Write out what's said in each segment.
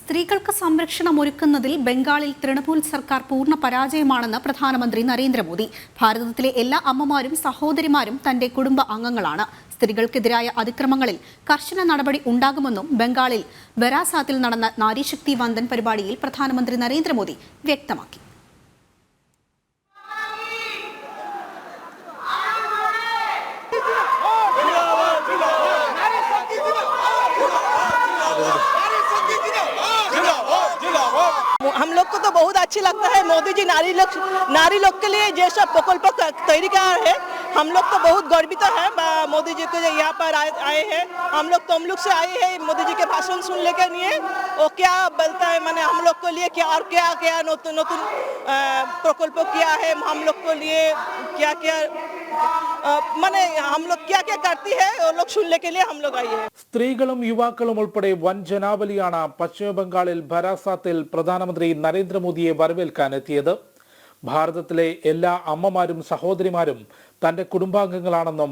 സ്ത്രീകൾക്ക് സംരക്ഷണം ഒരുക്കുന്നതിൽ ബംഗാളിൽ തൃണമൂൽ സർക്കാർ പൂർണ്ണ പരാജയമാണെന്ന് പ്രധാനമന്ത്രി നരേന്ദ്രമോദി. ഭാരതത്തിലെ എല്ലാ അമ്മമാരും സഹോദരിമാരും തന്റെ കുടുംബ അംഗങ്ങളാണ്. സ്ത്രീകൾക്കെതിരായ അതിക്രമങ്ങളിൽ കർശന നടപടി ഉണ്ടാകുമെന്നും ബംഗാളിൽ ബരാസാത്തിൽ നടന്ന നാരീശക്തി വന്ദൻ പരിപാടിയിൽ പ്രധാനമന്ത്രി നരേന്ദ്രമോദി വ്യക്തമാക്കി. हम लोग को तो बहुत अच्छी लगता है मोदी जी नारी लोग के लिए जैसा प्रकल्प तरीका है। हम लोग तो बहुत गर्वित है मोदी जी को यहाँ पर आए हैं। हम लोग तमलुक से आए हैं मोदी जी के भाषण सुनने के लिए। वो क्या बोलता है मैंने हम लोग को लिए क्या और क्या क्या नतून प्रकल्प किया है, हम लोग को लिए क्या क्या मैंने हम लोग क्या क्या करती है वो लोग सुनने के लिए हम लोग आए हैं. സ്ത്രീകളും യുവാക്കളും ഉൾപ്പെടെ വൻ ജനാവലിയാണ് പശ്ചിമ ബംഗാളിൽ ബരാസാത്തിൽ പ്രധാനമന്ത്രി നരേന്ദ്രമോദിയെ വരവേൽക്കാനെത്തിയത്. ഭാരതത്തിലെ എല്ലാ അമ്മമാരും സഹോദരിമാരും തന്റെ കുടുംബാംഗങ്ങളാണെന്നും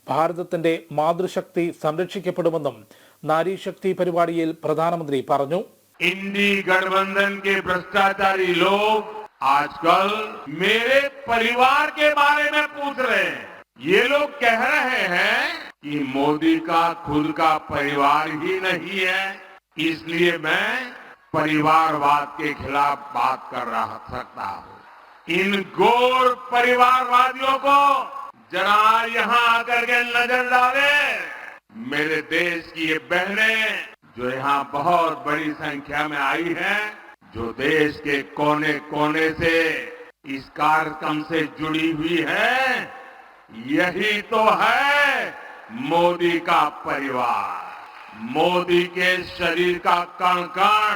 ഭാരതത്തിന്റെ മാതൃശക്തി സംരക്ഷിക്കപ്പെടുമെന്നും നാരീശക്തി പരിപാടിയിൽ പ്രധാനമന്ത്രി പറഞ്ഞു. इंडी गठबंधन के भ्रष्टाचारी लोग आजकल मेरे परिवार के बारे में पूछ रहे हैं. ये लोग कह रहे हैं कि मोदी का खुद का परिवार ही नहीं है, इसलिए मैं परिवारवाद के खिलाफ बात कर सकता हूँ. इन घोर परिवारवादियों को जरा यहाँ आकर के नजर डाले. मेरे देश की ये बहनें जो यहाँ बहुत बड़ी संख्या में आई हैं, जो देश के कोने कोने से इस कार्यक्रम से जुड़ी हुई है, यही तो है मोदी का परिवार. मोदी के शरीर का कण कण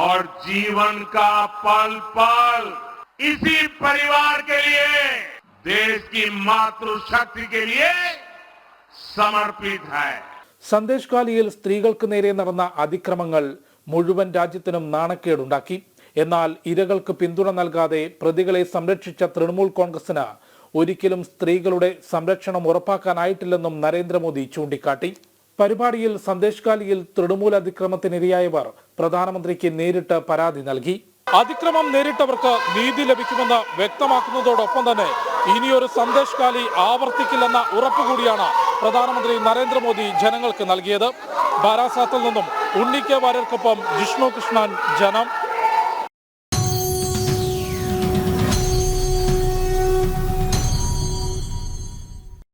और जीवन का पल पल इसी परिवार के लिए, देश की मातृशक्ति के लिए समर्पित है. സന്ദേശ് ഖാലിയിൽ സ്ത്രീകൾക്ക് നേരെ നടന്ന അതിക്രമങ്ങൾ മുഴുവൻ രാജ്യത്തിനും നാണക്കേടുണ്ടാക്കി. എന്നാൽ ഇരകൾക്ക് പിന്തുണ നൽകാതെ പ്രതികളെ സംരക്ഷിച്ച തൃണമൂൽ കോൺഗ്രസിന് ഒരിക്കലും സ്ത്രീകളുടെ സംരക്ഷണം ഉറപ്പാക്കാനായിട്ടില്ലെന്നും നരേന്ദ്രമോദി ചൂണ്ടിക്കാട്ടി. പരിപാടിയിൽ സന്ദേശ് ഖാലിയിൽ തൃണമൂൽ അതിക്രമത്തിനിരയായവർ പ്രധാനമന്ത്രിക്ക് നേരിട്ട് പരാതി നൽകി. അതിക്രമം നേരിട്ടവർക്ക് നീതി ലഭിക്കുമെന്ന് വ്യക്തമാക്കുന്നതോടൊപ്പം തന്നെ ഇനിയൊരു സന്ദേശ് ഖാലി ആവർത്തിക്കില്ലെന്ന ഉറപ്പുകൂടിയാണ് പ്രധാനമന്ത്രി നരേന്ദ്രമോദി ജനങ്ങൾക്ക് നൽകിയത്. ബാരാസാത്തിൽ നിന്നും ഉണ്ണി കെ വാര്യർക്കൊപ്പം ജിഷ്ണു കൃഷ്ണൻ, ജനം.